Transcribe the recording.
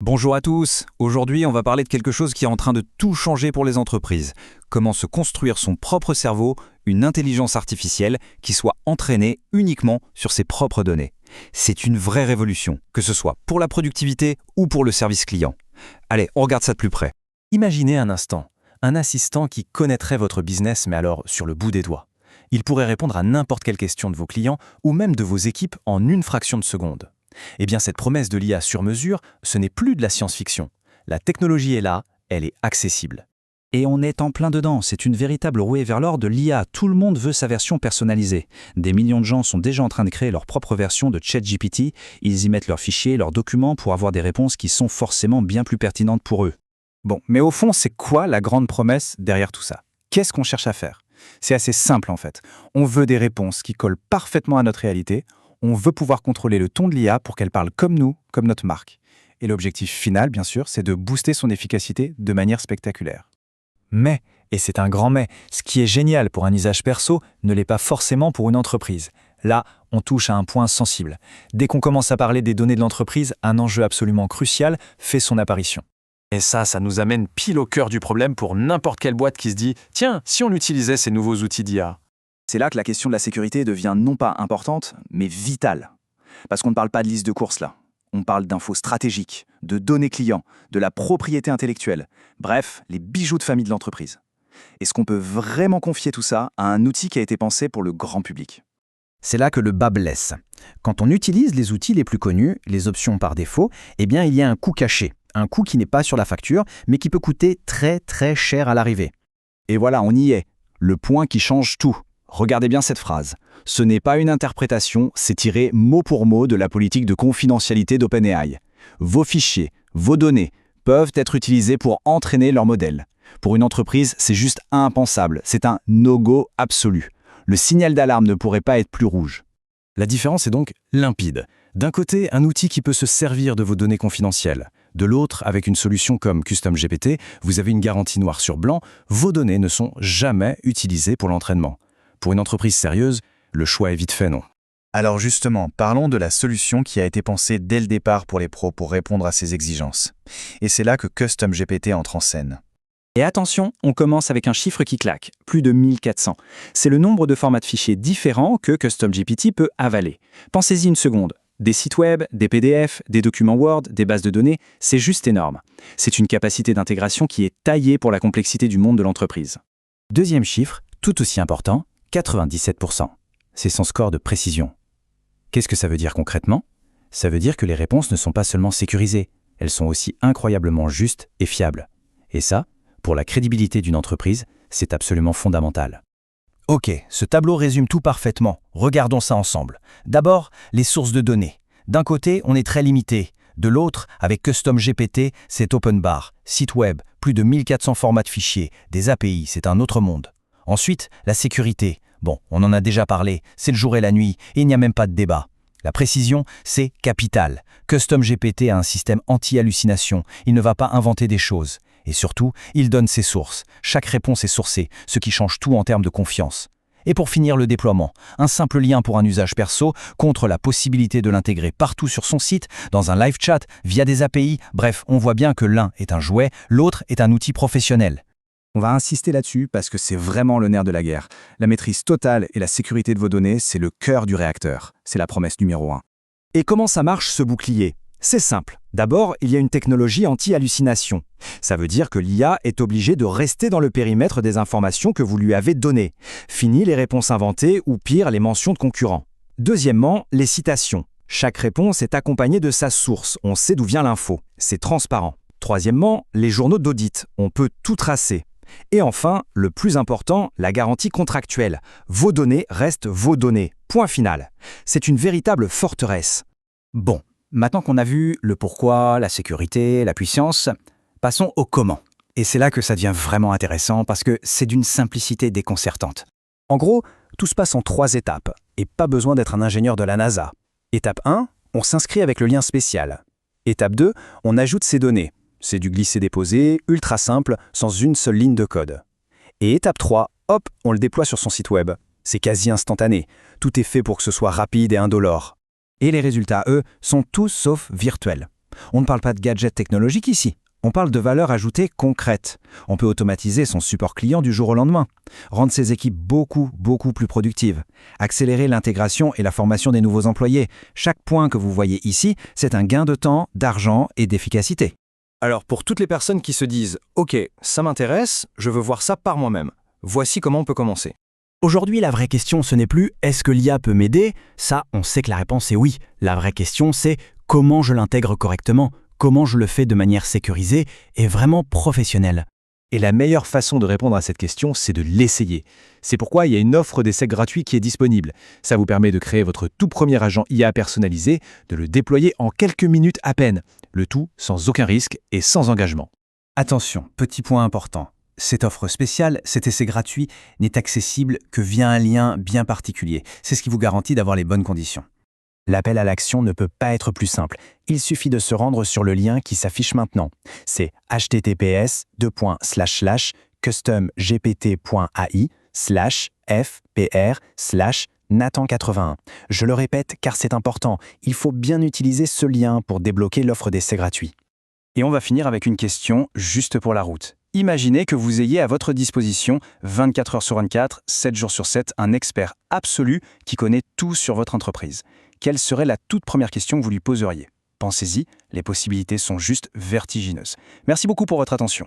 Bonjour à tous, aujourd'hui on va parler de quelque chose qui est en train de tout changer pour les entreprises. Comment se construire son propre cerveau, une intelligence artificielle qui soit entraînée uniquement sur ses propres données. C'est une vraie révolution, que ce soit pour la productivité ou pour le service client. Allez, on regarde ça de plus près. Imaginez un instant, un assistant qui connaîtrait votre business mais alors sur le bout des doigts. Il pourrait répondre à n'importe quelle question de vos clients ou même de vos équipes en une fraction de seconde. Eh bien, cette promesse de l'IA sur mesure, ce n'est plus de la science-fiction. La technologie est là, elle est accessible. Et on est en plein dedans, c'est une véritable rouée vers l'or de l'IA. Tout le monde veut sa version personnalisée. Des millions de gens sont déjà en train de créer leur propre version de ChatGPT. Ils y mettent leurs fichiers, leurs documents pour avoir des réponses qui sont forcément bien plus pertinentes pour eux. Bon, mais au fond, c'est quoi la grande promesse derrière tout ça? Qu'est-ce qu'on cherche à faire? C'est assez simple en fait. On veut des réponses qui collent parfaitement à notre réalité. On veut pouvoir contrôler le ton de l'IA pour qu'elle parle comme nous, comme notre marque. Et l'objectif final, bien sûr, c'est de booster son efficacité de manière spectaculaire. Mais, et c'est un grand mais, ce qui est génial pour un usage perso ne l'est pas forcément pour une entreprise. Là, on touche à un point sensible. Dès qu'on commence à parler des données de l'entreprise, un enjeu absolument crucial fait son apparition. Et ça nous amène pile au cœur du problème pour n'importe quelle boîte qui se dit « Tiens, si on utilisait ces nouveaux outils d'IA ?» C'est là que la question de la sécurité devient non pas importante, mais vitale. Parce qu'on ne parle pas de liste de courses là. On parle d'infos stratégiques, de données clients, de la propriété intellectuelle. Bref, les bijoux de famille de l'entreprise. Est-ce qu'on peut vraiment confier tout ça à un outil qui a été pensé pour le grand public ? C'est là que le bas blesse. Quand on utilise les outils les plus connus, les options par défaut, eh bien il y a un coût caché. Un coût qui n'est pas sur la facture, mais qui peut coûter très très cher à l'arrivée. Et voilà, on y est. Le point qui change tout. Regardez bien cette phrase. Ce n'est pas une interprétation, c'est tiré mot pour mot de la politique de confidentialité d'OpenAI. Vos fichiers, vos données peuvent être utilisés pour entraîner leur modèle. Pour une entreprise, c'est juste impensable. C'est un no-go absolu. Le signal d'alarme ne pourrait pas être plus rouge. La différence est donc limpide. D'un côté, un outil qui peut se servir de vos données confidentielles. De l'autre, avec une solution comme CustomGPT, vous avez une garantie noir sur blanc, vos données ne sont jamais utilisées pour l'entraînement. Pour une entreprise sérieuse, le choix est vite fait, non? Alors justement, parlons de la solution qui a été pensée dès le départ pour les pros pour répondre à ces exigences. Et c'est là que CustomGPT entre en scène. Et attention, on commence avec un chiffre qui claque, plus de 1400. C'est le nombre de formats de fichiers différents que CustomGPT peut avaler. Pensez-y une seconde. Des sites web, des PDF, des documents Word, des bases de données, c'est juste énorme. C'est une capacité d'intégration qui est taillée pour la complexité du monde de l'entreprise. Deuxième chiffre, tout aussi important, 97%. C'est son score de précision. Qu'est-ce que ça veut dire concrètement? Ça veut dire que les réponses ne sont pas seulement sécurisées, elles sont aussi incroyablement justes et fiables. Et ça, pour la crédibilité d'une entreprise, c'est absolument fondamental. Ok, ce tableau résume tout parfaitement. Regardons ça ensemble. D'abord, les sources de données. D'un côté, on est très limité. De l'autre, avec CustomGPT, c'est open bar, site web, plus de 1400 formats de fichiers, des API, c'est un autre monde. Ensuite, la sécurité. Bon, on en a déjà parlé, c'est le jour et la nuit, et il n'y a même pas de débat. La précision, c'est capital. CustomGPT a un système anti-hallucination, il ne va pas inventer des choses. Et surtout, il donne ses sources. Chaque réponse est sourcée, ce qui change tout en termes de confiance. Et pour finir, le déploiement. Un simple lien pour un usage perso contre la possibilité de l'intégrer partout sur son site, dans un live chat, via des API. Bref, on voit bien que l'un est un jouet, l'autre est un outil professionnel. On va insister là-dessus parce que c'est vraiment le nerf de la guerre. La maîtrise totale et la sécurité de vos données, c'est le cœur du réacteur. C'est la promesse numéro 1. Et comment ça marche ce bouclier ? C'est simple. D'abord, il y a une technologie anti-hallucination. Ça veut dire que l'IA est obligée de rester dans le périmètre des informations que vous lui avez données. Fini les réponses inventées ou pire, les mentions de concurrents. Deuxièmement, les citations. Chaque réponse est accompagnée de sa source. On sait d'où vient l'info. C'est transparent. Troisièmement, les journaux d'audit. On peut tout tracer. Et enfin, le plus important, la garantie contractuelle. Vos données restent vos données. Point final. C'est une véritable forteresse. Bon, maintenant qu'on a vu le pourquoi, la sécurité, la puissance, passons au comment. Et c'est là que ça devient vraiment intéressant parce que c'est d'une simplicité déconcertante. En gros, tout se passe en 3 étapes, et pas besoin d'être un ingénieur de la NASA. Étape 1, on s'inscrit avec le lien spécial. Étape 2, on ajoute ses données. C'est du glisser-déposer, ultra simple, sans une seule ligne de code. Et étape 3, hop, on le déploie sur son site web. C'est quasi instantané. Tout est fait pour que ce soit rapide et indolore. Et les résultats, eux, sont tous sauf virtuels. On ne parle pas de gadgets technologiques ici. On parle de valeur ajoutée concrète. On peut automatiser son support client du jour au lendemain, rendre ses équipes beaucoup plus productives, accélérer l'intégration et la formation des nouveaux employés. Chaque point que vous voyez ici, c'est un gain de temps, d'argent et d'efficacité. Alors pour toutes les personnes qui se disent « Ok, ça m'intéresse, je veux voir ça par moi-même », voici comment on peut commencer. Aujourd'hui, la vraie question, ce n'est plus « est-ce que l'IA peut m'aider ?» Ça, on sait que la réponse est oui. La vraie question, c'est « comment je l'intègre correctement ?» Comment je le fais de manière sécurisée et vraiment professionnelle. Et la meilleure façon de répondre à cette question, c'est de l'essayer. C'est pourquoi il y a une offre d'essai gratuit qui est disponible. Ça vous permet de créer votre tout premier agent IA personnalisé, de le déployer en quelques minutes à peine. Le tout sans aucun risque et sans engagement. Attention, petit point important. Cette offre spéciale, cet essai gratuit, n'est accessible que via un lien bien particulier. C'est ce qui vous garantit d'avoir les bonnes conditions. L'appel à l'action ne peut pas être plus simple. Il suffit de se rendre sur le lien qui s'affiche maintenant. C'est https://customgpt.ai/fpr/Nathan81. Je le répète car c'est important. Il faut bien utiliser ce lien pour débloquer l'offre d'essai gratuit. Et on va finir avec une question juste pour la route. Imaginez que vous ayez à votre disposition 24 heures sur 24, 7 jours sur 7, un expert absolu qui connaît tout sur votre entreprise. Quelle serait la toute première question que vous lui poseriez ? Pensez-y, les possibilités sont juste vertigineuses. Merci beaucoup pour votre attention.